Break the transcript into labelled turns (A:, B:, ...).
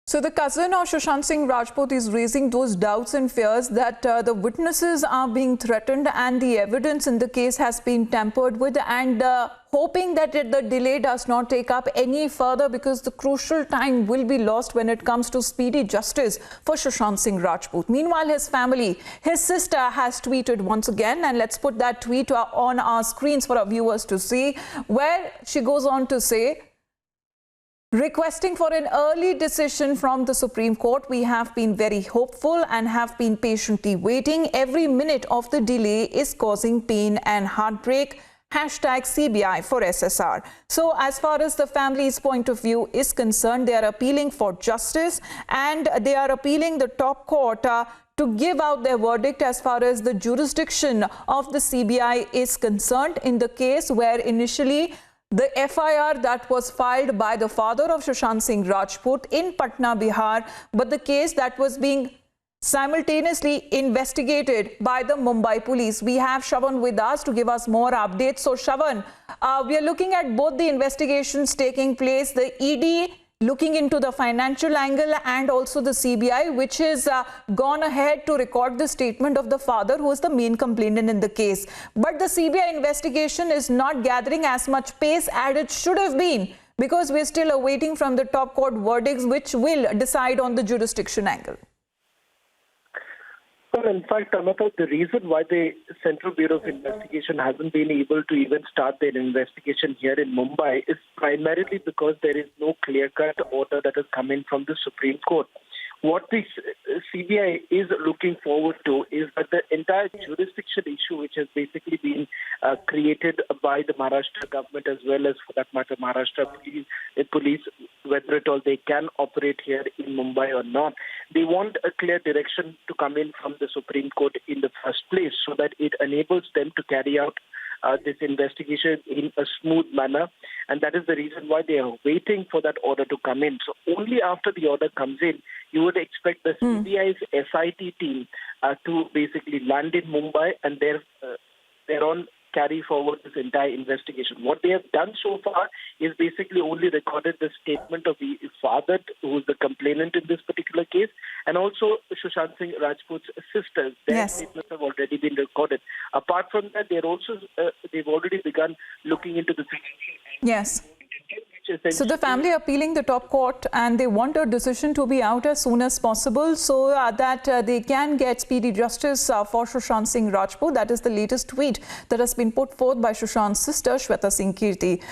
A: So the cousin of Sushant Singh Rajput is raising those doubts and fears that the witnesses are being threatened and the evidence in the case has been tampered with, and hoping that the delay does not take up any further because the crucial time will be lost when it comes to speedy justice for Sushant Singh Rajput. Meanwhile, his family, his sister has tweeted once again, and let's put that tweet on our screens for our viewers to see, where she goes on to say, requesting for an early decision from the Supreme Court. We have been very hopeful and have been patiently waiting. Every minute of the delay is causing pain and heartbreak. #CBI for SSR. So as far as the family's point of view is concerned, they are appealing for justice and they are appealing the top court to give out their verdict as far as the jurisdiction of the CBI is concerned in the case where initially the FIR that was filed by the father of Sushant Singh Rajput in Patna, Bihar, but the case that was being simultaneously investigated by the Mumbai police. We have Shravan with us to give us more updates. So Shravan, we are looking at both the investigations taking place, the ED looking into the financial angle and also the CBI, which has gone ahead to record the statement of the father, who is the main complainant in the case. But the CBI investigation is not gathering as much pace as it should have been because we're still awaiting from the top court verdicts, which will decide on the jurisdiction angle.
B: Well, in fact, Amata, the reason why the Central Bureau of Investigation hasn't been able to even start their investigation here in Mumbai is primarily because there is no clear-cut order that has come in from the Supreme Court. What the CBI is looking forward to is that the entire jurisdiction issue, which has basically been created by the Maharashtra government as well as, for that matter, Maharashtra police, whether at all they can operate here in Mumbai or not, they want a clear direction to come in from the Supreme Court in the first place so that it enables them to carry out this investigation in a smooth manner, and that is the reason why they are waiting for that order to come in. So only after the order comes in, you would expect the CBI's SIT team to basically land in Mumbai and thereon carry forward this entire investigation. What they have done so far is basically only recorded the statement of the father, who is the complainant in this particular case, and also Sushant Singh Rajput's sisters. Their statements have already been recorded. Apart from that, they've already begun looking into the financial.
A: Yes. So the family appealing the top court and they want a decision to be out as soon as possible so that they can get speedy justice for Sushant Singh Rajput. That is the latest tweet that has been put forth by Sushant's sister, Shweta Singh Kirti.